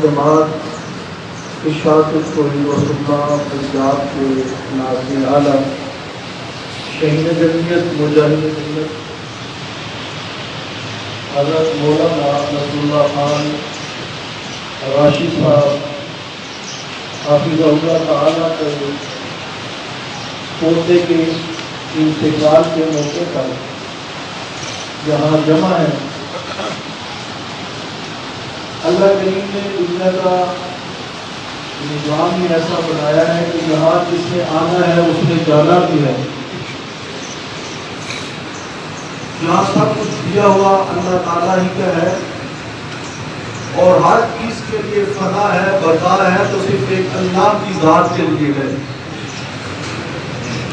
جماعت اشاعت التوحید و سنت پنجاب کے ناظرین عالم شہید جمعیت مجاہد ملت حضرت مولانا نصر اللہ خان راشد صاحب حافظ اللہ تعالیٰ کے پوتے کے انتقال کے موقع پر جہاں جمع ہے، اللہ کریم نے دنیا کا نظام ہی ایسا بنایا ہے کہ یہاں جس نے آنا ہے اس نے جانا بھی ہے۔ یہاں سب کچھ دیا ہوا اللہ تعالیٰ ہی کا ہے، اور ہر چیز کے لیے فنا ہے، بقا ہے تو صرف ایک اللہ کی ذات کے لیے ہے۔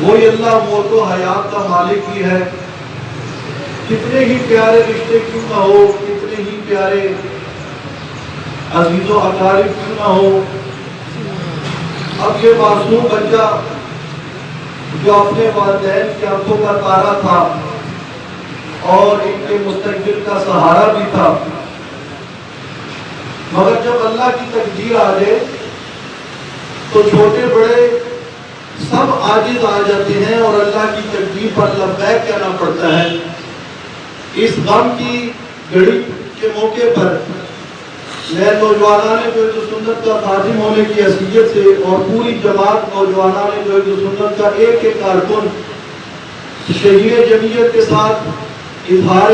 وہی اللہ موت و حیات کا مالک ہی ہے۔ کتنے ہی پیارے رشتے کیوں نہ ہو، کتنے ہی پیارے عزیز و اقارب کیوں نہ ہو، اب یہ معصوم بچہ جو اپنے والدین کی آنکھوں کا تارا تھا اور ان کے مستقبل کا سہارا بھی تھا، مگر جب اللہ کی تقدیر آ جائے تو چھوٹے بڑے سب عاجز آ جاتے ہیں اور اللہ کی تقدیر پر لبیک کہنا پڑتا ہے۔ اس غم کی گھڑی کے موقع پر میں نوجوانان جو سنت کا خادم ہونے کی حیثیت سے اور پوری جماعت نوجوانان جو سنت کا ایک ایک کارکن شہید جمعیت کے ساتھ اظہار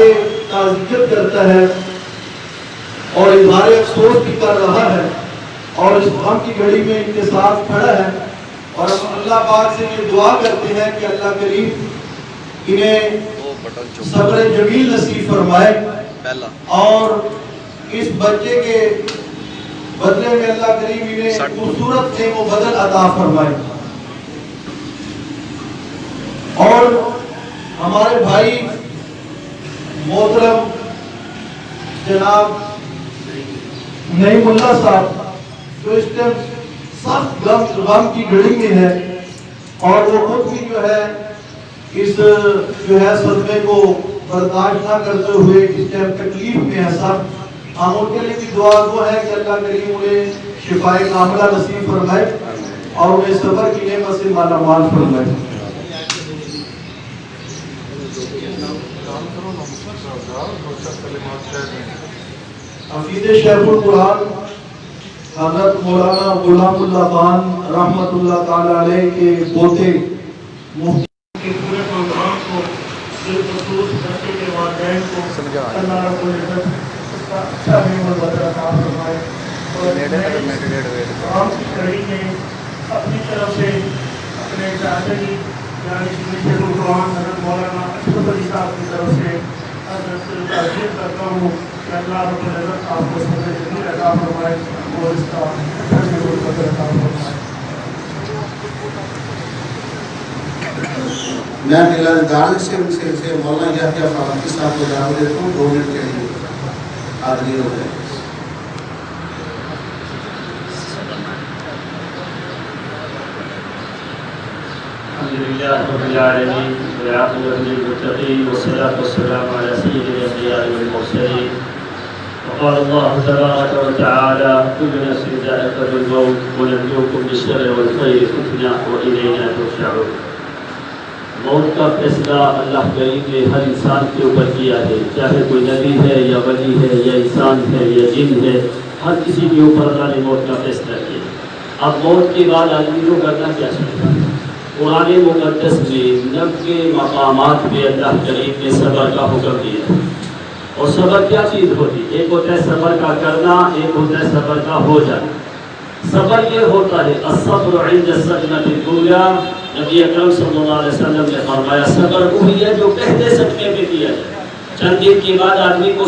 تعزیت کرتا ہے اور اظہار افسوس بھی کر رہا ہے، اور اس غم کی گھڑی میں ان کے ساتھ کھڑا ہے، اور ہم اللہ پاک سے یہ دعا کرتے ہیں کہ اللہ کریم انہیں صبر جمیل نصیب فرمائے اور اس بچے کے بدلے میں اللہ کریم انہیں خوبصورت نعم و بدل عطا فرمائے۔ اور ہمارے بھائی محترم جناب نعیم اللہ صاحب جو اس ٹائم سخت غم کی گھڑی میں ہے، اور وہ خود بھی جو ہے اس جو ہے صدمے کو برداشت نہ کرتے ہوئے اس ٹائم تکلیف میں ہے سب، ہم ان کے لیے بھی دعا وہ ہے کہ اللہ کریم انہیں شفائے کاملہ نصیب فرمائے اور انہیں صبر کی نعمت سے مالا مال فرمائے۔ حفیظ شیخ القرآن حضرت مولانا غلام اللہ خان رحمت اللہ تعالی علیہ کے پوتے مفتی کے پورے پروگرام کو بالخصوص بچے کے والدین کو اللہ رب العزت اچھا نعم و بدل عطا فرمائے، اور عام کی کڑی میں اپنی طرف سے اپنے چاچا جی یعنی شیخ القرآن حضرت مولانا اشرف علی صاحب کی طرف سے حضرت تعزیت کرتا ہوں کہ اللہ رب العزت آپ کو صبر جمیل عطا فرمائے اور اس کا اچھا نعم و بدل عطا فرمائے۔ میں ملا دال سے مولانا یحییٰ فاروقی صاحب کو دعوت دیتا ہوں 2 منٹ کے لیے حاضری ہو جائے۔ الحمدللہ رب العالمین والعاقبۃ للمتقین والصلاة والسلام علی سید الانبیاء والمرسلین۔ وقال اللہ تبارک وتعالی کل نفس ذائقۃ الموت ونبلوکم بالشر والخیر فتنہ والینا ترجعون۔ موت کا فیصلہ اللہ کریم نے ہر انسان کے اوپر کیا ہے، چاہے کوئی نبی ہے یا ولی ہے یا انسان ہے یا جن ہے، ہر کسی کے اوپر اللہ نے موت کا فیصلہ کیا۔ اب موت کے بعد آدمی کو کرنا کیا چاہیے؟ قرآن مقدس میں 90 مقامات پہ اللہ کریم نے صبر کا حکم دیا، اور صبر کیا چیز ہوتی ہے؟ ایک ہوتا ہے صبر کا کرنا، ایک ہوتا ہے صبر کا ہو جانا۔ صبر یہ ہوتا ہے الصبر عند الصدمۃ الاولی، نبی اکرم صلی اللہ علیہ وسلم نے فرمایا صبر وہی ہے جو پہلے صدمے پہ کیا جائے، چند دن کے بعد آدمی کو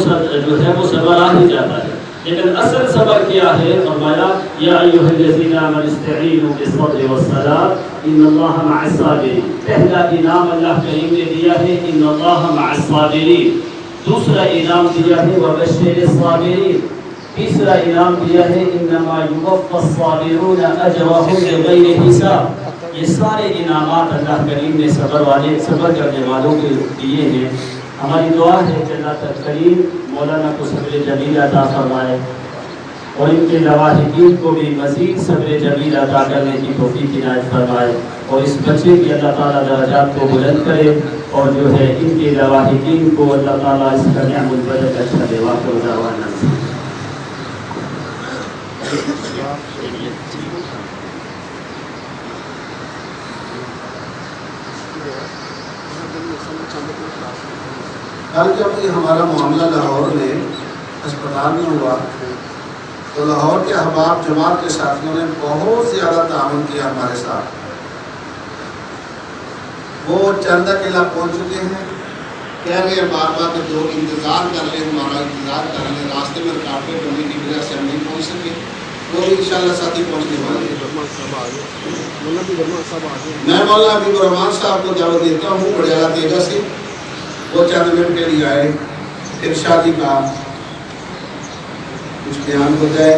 جو ہے وہ صبر آ ہی جاتا ہے، لیکن اصل صبر کیا ہے؟ فرمایا یا ایھا الذین آمنوا استعینوا بالصبر والصلاۃ ان اللہ مع الصابرین۔ پہلا انعام اللہ کریم نے دیا ہے ان اللہ مع الصابرین، دوسرا انعام دیا ہے وبشر الصابرین، تیسرا انعام دیا ہے انما یوفی الصابرون اجرهم بغیر حساب۔ یہ سارے انعامات اللہ کریم نے صبر کرنے والوں کے دیے ہیں۔ ہماری دعا ہے کہ اللہ کریم مولانا کو صبر جمیل عطا فرمائے، اور ان کے لواحقین کو بھی مزید صبر جمیل عطا کرنے کی توفیق عنایت فرمائے، اور اس بچے کی اللہ تعالیٰ درجات کو بلند کرے، اور جو ہے ان کے لواحقین کو اللہ تعالیٰ اس کا نعم البدل اچھا دے۔ واخر دعوانا کل جب یہ ہمارا معاملہ لاہور میں اسپتال میں ہوا تو لاہور کے احباب جماعت کے ساتھیوں نے بہت زیادہ تعاون کیا ہمارے ساتھ۔ وہ چندہ قلعہ پہنچ چکے ہیں، کہہ رہے ہیں بار بار کہ جو انتظار کر لیں، ہمارا انتظار کر لیں، راستے میں رکاوٹیں ہونے کی وجہ سے ہم نہیں پہنچ سکے، وہ بھی انشاءاللہ ساتھی پہنچنے والے ہیں۔ میں مولانا حبیب الرحمان صاحب کو دعوت دیتا ہوں بڑیالہ تیجا سے، وہ چند منٹ کے لیے آئے، ارشادی کا کچھ بیان ہو جائے۔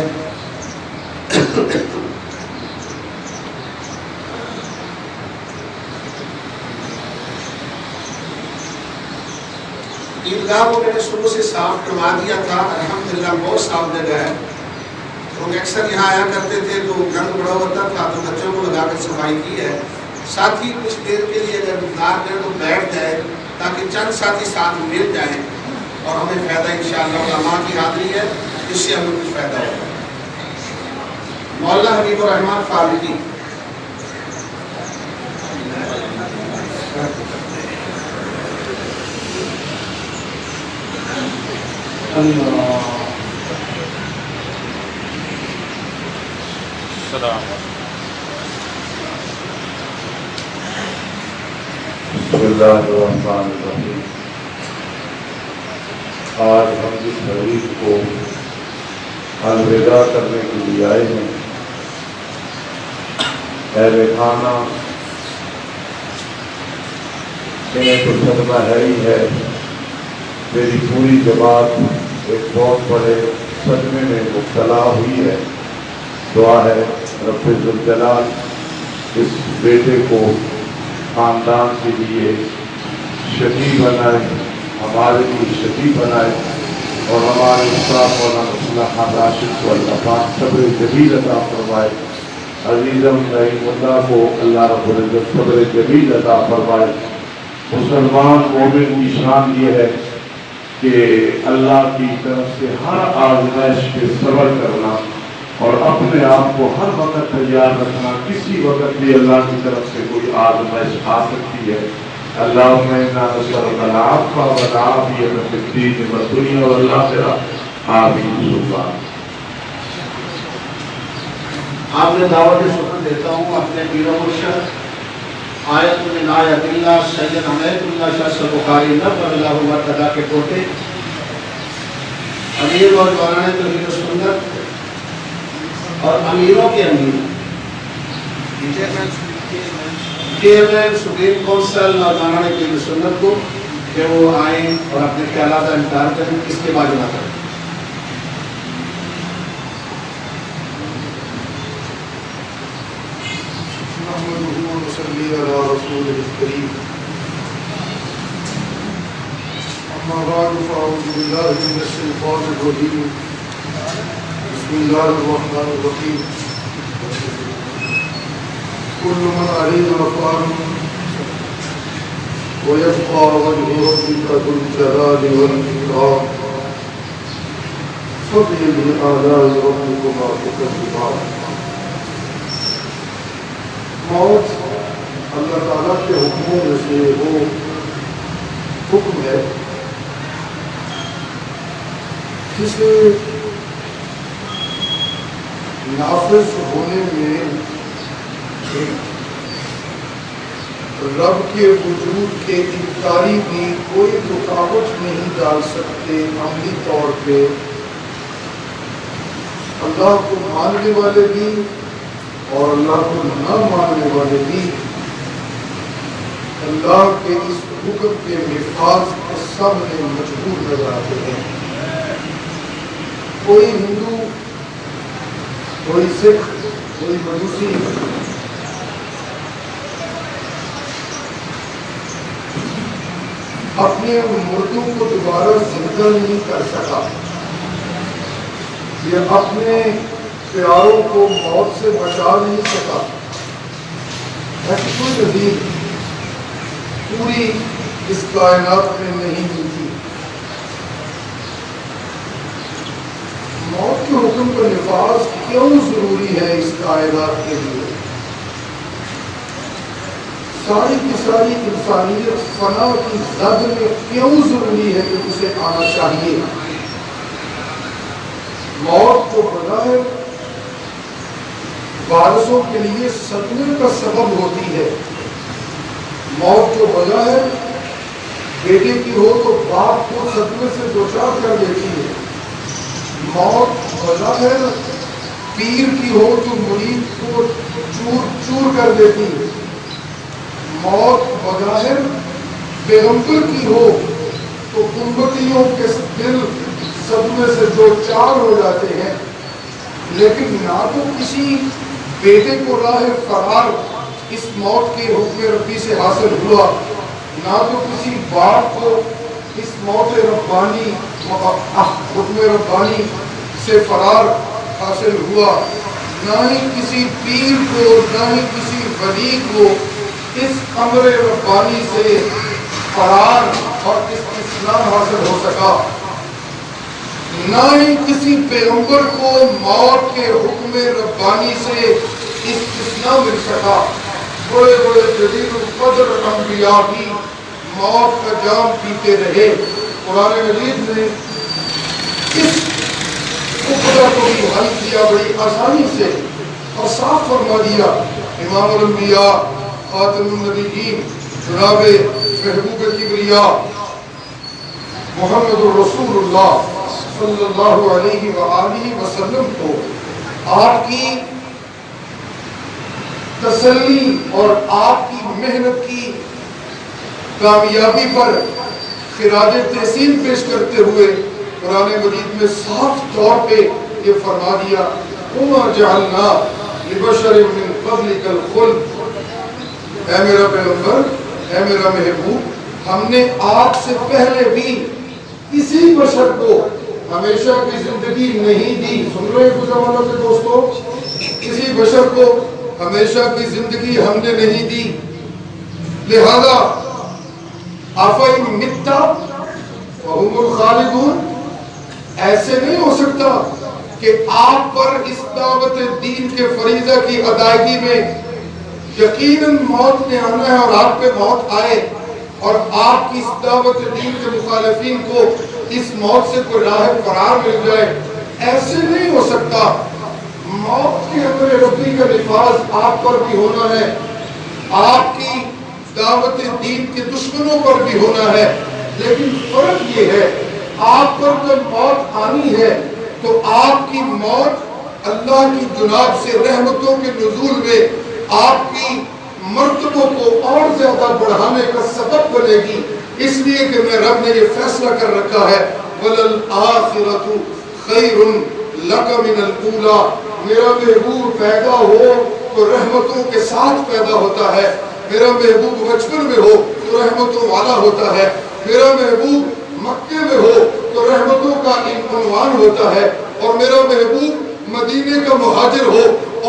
عیدگاہ کو میں نے شروع سے صاف کروا دیا تھا، الحمدللہ بہت صاف جگہ ہے۔ لوگ اکثر یہاں آیا کرتے تھے تو گند بڑا ہوتا تھا تو بچوں کو لگا کر صفائی کی ہے۔ ساتھی کچھ دیر کے لیے اگر انتظار کریں تو بیٹھ جائے تاکہ چند ساتھی ساتھ مل جائیں اور ہمیں فائدہ انشاءاللہ علماء کی حاضری ہے، اس سے ہمیں کچھ فائدہ ہوگا۔ مولانا حبیب الرحمان فاروقی بسم اللہ الرحمن الرحیم۔ آج ہم جس مریض کو الوداع کرنے کے لیے آئے ہیں، اہل خانہ انہیں تو صدمہ ہے ہی ہے، میری پوری جماعت ایک بہت بڑے صدمے میں مبتلا ہوئی ہے۔ دعا ہے رب ذوالجلال اس بیٹے کو خاندان کے لیے شفیع بنائے، ہمارے لیے شفیع بنائے، اور ہمارے استاد مولانا صلاح خان راشد کو اللہ پاک صبر جمیل عطا فرمائے۔ عزیزم رحیم اللہ کو اللہ رب العزت صبر جمیل عطا فرمائے۔ مسلمان مومن کی شان یہ ہے کہ اللہ کی طرف سے ہر آزمائش پہ صبر کرنا اور اپنے آپ کو ہر وقت تیار رکھنا۔ کسی وقت بھی اللہ کی طرف سے کوئی آزمائش آ سکتی ہے۔ اللہم انا نسألک العفو والعافیۃ فی الدین والدنیا والآخرہ، آمین۔ آپ نے دعوت شکر دیتا ہوں اپنے پیر و مرشد آیت من آیت اللہ سید حمید اللہ شاہ صاحب بخاری نبر اللہ مرتضیٰ کے پوتے امیر اور دوران توحید و سنت اور امیروں کے امیر چیئرمین سپریم کونسل اور دوران توحید و سنت کو کہ وہ آئیں اور اپنے خیالات کا انکار کریں، اس کے بعد نہ کریں۔ صلی علی رسول الکریم، اما بعد فاعوذ باللہ من الشیطان الرجیم، بسم اللہ الرحمن الرحیم، کل من علیہا فان ویبقى وجہ ربک ذو الجلال والاکرام، فبأي آلاء ربکما تکذبان۔ موت اللہ تعالیٰ کے حکموں میں سے وہ حکم ہے جسے نافذ ہونے میں رب کے وجود کے انکاری بھی کوئی رکاوٹ نہیں ڈال سکتے۔ عملی طور پہ اللہ کو ماننے والے بھی اور اللہ کو نہ ماننے والے بھی اللہ کے اس حکم کے نفاذ کے سامنے مجبور نظر آتے ہیں۔ کوئی ہندو، کوئی سکھ، کوئی مجوسی اپنے مردوں کو دوبارہ زندہ نہیں کر سکا، یہ اپنے پیاروں کو موت سے بچا نہیں سکا. ایسی کوئی نظیر پوری اس کائنات میں نہیں ملتی. موت کے حکم کا نفاذ کیوں ضروری ہے اس کائنات کے لیے؟ ساری کی ساری انسانیت فنا کی زد میں کیوں ضروری ہے کہ اسے آنا چاہیے؟ موت کو بظاہر وارثوں کے لیے صدمے کا سبب ہوتی ہے. موت جو بظاہر بیٹے کی ہو تو باپ کو صدمے سے دوچار کر دیتی ہے. موت بظاہر پیر کی ہو تو مرید کو چور چور کر دیتی ہے. موت بظاہر پیغمبر کی ہو تو امتیوں کے دل صدمے سے دو چار ہو جاتے ہیں. لیکن نہ تو کسی بیٹے کو راہ فرار اس موت کے حکم ربی سے حاصل ہوا، نہ تو کسی باپ کو اس موت ربانی حکم ربانی سے فرار حاصل ہوا، نہ ہی کسی پیر کو، نہ ہی کسی ولی کو اس امر ربانی سے فرار اور استثناء حاصل ہو سکا. نہ ہی کسی پیغمبر کو موت کے حکم ربانی سے استثناء مل سکا. بڑے بڑے جلیل القدر انبیاء بھی موت کا جام پیتے رہے. قرآن مجید نے اس عقدہ کو بھی حل کیا بڑی آسانی سے اور صاف فرما دیا. امام الانبیاء خاتم النبیین جناب محبوب کبریا محمد رسول اللہ صلی اللہ علیہ وآلہ وسلم کو آپ کی تسلی اور آپ کی محنت کی کامیابی پر خراج تحسین پیش کرتے ہوئے قرآن مجید میں صاف طور پہ یہ فرما دیا وَمَا جَعَلْنَا لِبَشَرٍ مِّن قَبْلِكَ الْخُلْدَ. اے میرا پیغمبر، اے میرا محبوب، ہم نے آپ سے پہلے بھی کسی بشر کو ہمیشہ کی زندگی نہیں دی. سن رہے ہیں کچھ زمانہ سے دوستو؟ کسی بشر کو ہمیشہ کی زندگی ہم نے نہیں دی. لہذا آفَإِن مِتَّ وَهُمُ الْخَالِدُونَ، ایسے نہیں ہو سکتا کہ آپ پر اس دعوت دین کے فریضہ کی ادائیگی میں یقیناً موت نے آنا ہے اور آپ پہ موت آئے اور آپ کی اس دعوت دین کے مخالفین کو اس موت سے کوئی راہ فرار مل جائے. ایسے نہیں ہو سکتا. موت کے امر ربی کا نفاذ آپ پر بھی ہونا ہے، آپ کی دعوت دین کے دشمنوں پر بھی ہونا ہے. لیکن فرق یہ ہے، آپ پر جب موت آنی ہے تو آپ کی موت اللہ کی جناب سے رحمتوں کے نزول میں آپ کی مرتبوں کو اور زیادہ بڑھانے کا سبب بنے گی. اس لیے کہ میں رب نے یہ فیصلہ کر رکھا ہے وَلَلْآخِرَةُ خَيْرٌ لَكَ مِنَ الْأُولَى. میرا محبوب پیدا ہو تو رحمتوں کے ساتھ پیدا ہوتا ہے. میرا محبوب بچپن میں ہو تو رحمتوں والا ہوتا ہے. میرا محبوب مکے میں ہو تو رحمتوں کا عنوان ہوتا ہے. اور میرا محبوب مدینے کا مہاجر ہو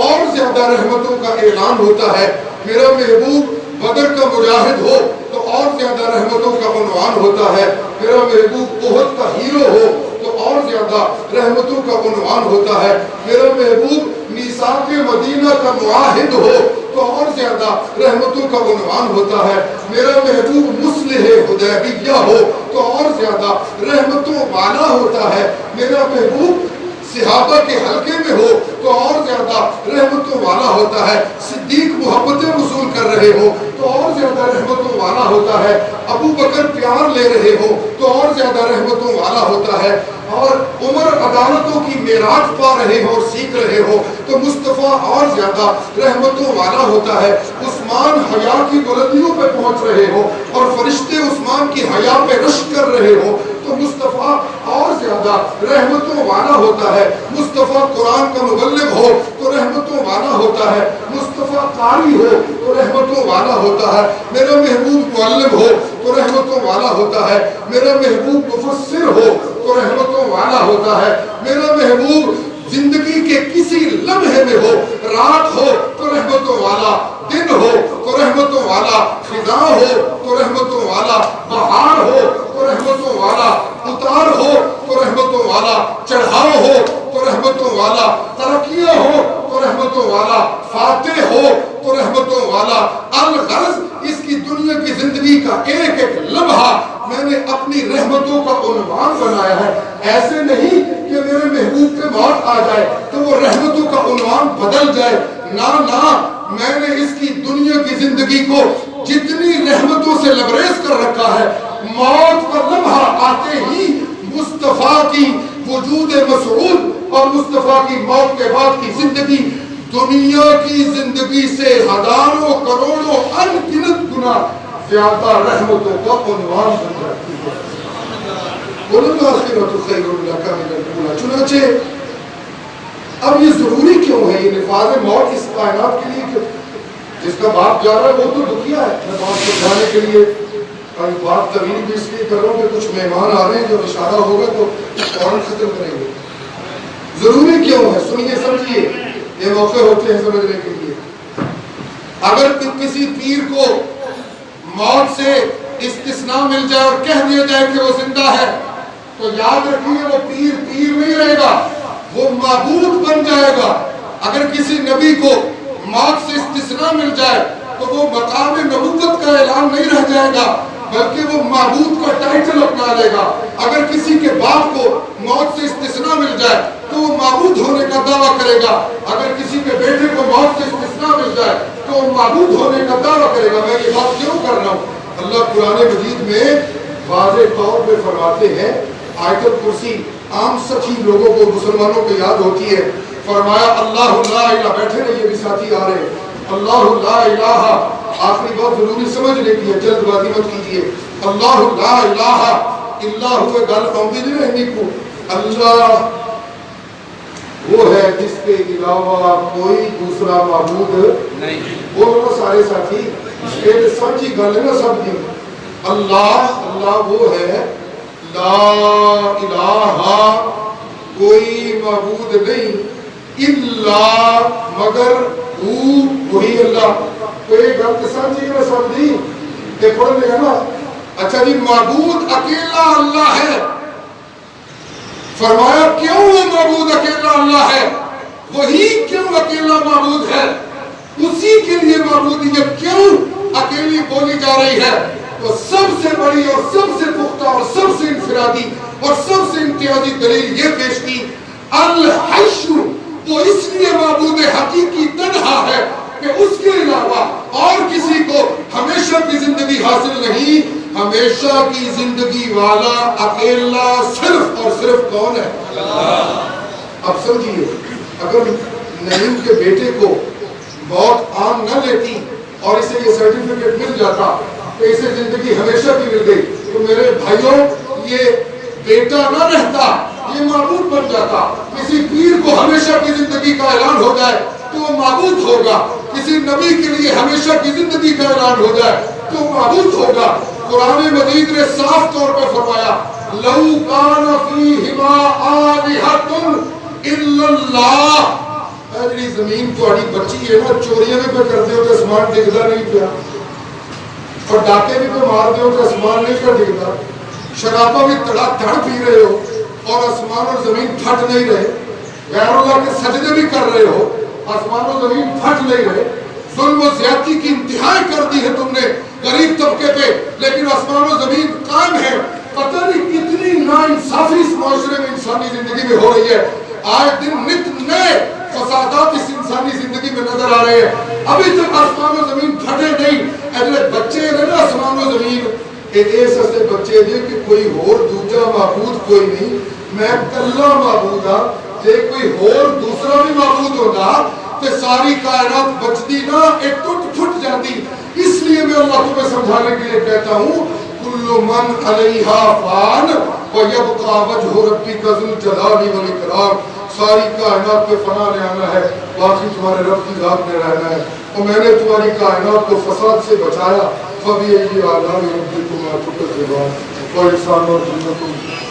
اور زیادہ رحمتوں کا اعلان ہوتا ہے. میرا محبوب بدر کا مجاہد ہو تو اور زیادہ رحمتوں کا عنوان ہوتا ہے. میرا محبوب احد کا ہیرو ہو تو اور زیادہ رحمتوں کا عنوان ہوتا ہے. میرا محبوب میثاق مدینہ کا معاہد ہو تو اور زیادہ رحمتوں کا عنوان ہوتا ہے. میرا محبوب مصلح حدیبیہ ہو تو اور زیادہ رحمتوں والا ہوتا ہے. میرا محبوب صحابہ کے حلقے میں ہو تو اور زیادہ رحمتوں والا ہوتا ہے. صدیق محبتیں وصول کر رہے ہو تو اور زیادہ رحمتوں والا ہوتا ہے. ابو بکر پیار لے رہے ہو تو اور زیادہ رحمتوں والا ہوتا ہے. اور عمر عدالتوں کی معراج پا رہے ہو اور سیکھ رہے ہو تو مصطفیٰ اور زیادہ رحمتوں والا ہوتا ہے. عثمان حیا کی بلندیوں پہ پہنچ رہے ہو اور فرشتے عثمان کی حیا پہ رشک کر رہے ہو تو مصطفیٰ اور زیادہ رحمتوں والا ہوتا ہے. مصطفیٰ قرآن کا مبلغ ہو تو رحمتوں والا ہوتا ہے. مصطفیٰ قاری ہو تو رحمتوں والا ہوتا ہے. میرا محبوب معلم ہو تو رحمتوں والا ہوتا ہے. میرا محبوب مفسر ہو تو تو رحمتوں والا ہوتا ہے. میرا محبوب زندگی کے کسی لمحے میں ہو، رات ہو تو رحمتوں والا، دن ہو تو رحمتوں والا، خزاں ہو تو رحمتوں والا، بہار ہو تو رحمتوں والا، اتار ہو تو رحمتوں والا، چڑھاؤ ہو تو رحمتوں والا، ترقیاں ہو تو رحمتوں والا، فاتح ہو تو رحمتوں والا. الغرض اس کی دنیا کی زندگی کا ایک ایک لمحہ میں نے اپنی رحمتوں کا عنوان بنایا ہے. ایسے نہیں کہ میرے محبوب پہ موت آ جائے تو وہ رحمتوں کا عنوان بدل جائے. نہ میں نے اس کی دنیا کی زندگی کو جتنی رحمتوں سے لبریز کر رکھا ہے، موت کا لمحہ آتے ہی مصطفیٰ کی وجود مسعود اور مصطفیٰ کی موت کے بعد کی زندگی دنیا کی زندگی سے ہزاروں کروڑوں انگنت گنا زیادہ رحمتوں کا عنوان بن جاتی ہے. چنانچہ اب یہ ضروری کیوں ہے، یہ نفاذ موت اس کائنات کے لیے کیوں؟ جس کا باپ جا رہا ہے وہ تو دکھیا ہے. میں بات سمجھانے کے لیے بات طویل بھی اس لیے کر رہا ہوں کہ کچھ مہمان آ رہے ہیں، جو اشارہ ہوگا تو فوراً ختم کریں گے. ضروری کیوں ہے سنیے سمجھیے، یہ موقع ہوتے ہیں سمجھنے کے لیے. اگر کسی پیر کو موت سے استثناء مل جائے اور کہہ دیا جائے کہ وہ زندہ ہے تو یاد رکھیے وہ پیر پیر نہیں رہے گا، وہ معبود بن جائے گا. اگر کسی نبی کو موت سے استثناء مل جائے تو وہ مقام نبوت کا اعلان نہیں رہ جائے گا بلکہ وہ معبود کا ٹائٹل اپنا لے گا. اگر کسی کے باپ کو موت سے استثناء مل جائے تو وہ معبود ہونے کا دعویٰ کرے گا. اگر کسی کے بیٹے کو موت سے استثناء مل جائے تو وہ معبود ہونے کا دعویٰ کرے گا. میں یہ بات کیوں کر رہا ہوں؟ اللہ قرآن مجید میں واضح طور پہ فرماتے ہیں، آیت الکرسی عام سچی لوگوں کو مسلمانوں کو یاد ہوتی ہے. فرمایا اللہ لا الہ، بیٹھے رہیے بھی ساتھی آ رہے ہیں، اللہ لا الہ، آخری بات ضروری سمجھنے کی ہے، جلد بازی مت کیجیے. اللہ لا الہ الا ہوئے گل آؤں نہیں رہنی کو. اللہ وہ ہے جس کے علاوہ کوئی دوسرا معبود نہیں. بولو سارے ساتھی، یہ سمجھی گل ہے نا سب کی. اللہ وہ ہے، لا الہ کوئی معبود نہیں، الا مگر وہی اللہ. کوئی گل تو سمجھی نا سمجھی، یہ پڑھ لے گا نا. اچھا جی، معبود اکیلا اللہ ہے. فرمایا کیوں وہ معبود اکیلا اللہ ہے؟ وہی کیوں اکیلا معبود ہے، اسی کے لیے معبودیت کیوں اکیلی بولی جا رہی ہے. تو سب سے بڑی اور سب سے پختہ اور سب سے انفرادی اور سب سے امتیازی دلیل یہ پیش کی، الحش وہ اس لیے معبود حقیقی تنہا ہے کہ اس کے علاوہ اور کسی کو ہمیشہ کی زندگی حاصل نہیں. ہمیشہ کی زندگی والا اکیلا صرف اور صرف کون ہے؟ اللہ. اب سمجھیے، اگر نعیم کے بیٹے کو موت عام نہ لیتی اور اسے یہ سرٹیفکیٹ مل جاتا کہ اسے زندگی ہمیشہ کی مل گئی تو میرے بھائیوں یہ بیٹا نہ رہتا، یہ معبود بن جاتا. کسی پیر کو ہمیشہ کی زندگی کا اعلان ہو جائے تو وہ معبود ہوگا. کسی نبی کے لیے ہمیشہ کی زندگی کا اعلان ہو جائے تو وہ معبود ہوگا. قرآن مجید نے صاف طور پر فرمایا، لَوْ كَانَ فِيهِمَا آلِهَةٌ إِلَّا اللَّهُ. اے زمین تھوڑی بچی ہے نا، چوریاں بھی پہ کرتے ہو تو اسمان ڈگدا نہیں پیا، اور ڈاکے بھی پہ مار دے ہو تو اسمان نہیں پہ ڈگدا، شرابہ بھی تڑا تڑ پی رہے ہو اور آسمان اور زمین پھٹ نہیں رہے، غیر اللہ کے سجدے بھی کر رہے ہو، آسمان و زمین پھٹ نہیں رہے. ظلم و زیادتی کی انتہائی کر دی ہے تم نے غریب طبقے پہ، لیکن آسمان و زمین قائم ہے. پتہ نہیں کتنی ناانصافی اس معاشرے میں انسانی زندگی میں ہو رہی ہے. آئے دن نت نئے فسادات اس انسانی زندگی میں نظر آ رہے ہیں. ابھی تک آسمان و زمین پھٹے نہیں. اگلے بچے ہیں نا آسمان و زمین، ایس ایسے بچے دے کہ کوئی اور دوجا معبود کوئی نہیں، میں کلا معبود ہاں. جے کوئی اور دوسرا بھی معبود ہوتا تو ساری کائنات بچتی نہ، ایک ٹوٹ پھٹ جاتی. اس لیے میں اللہ کو میں سمجھانے کے لیے کہتا ہوں، کل من علیہا فان ویبقى وجہ ربک ذو الجلال والاکرام. ساری کائنات پہ فنا لے آنا ہے، باقی تمہارے رب کی ذات میں رہنا ہے. اور میں نے تمہاری کائنات کو فساد سے بچایا. فبأي آلاء ربكما تكذبان. وإنسان اور جنتوں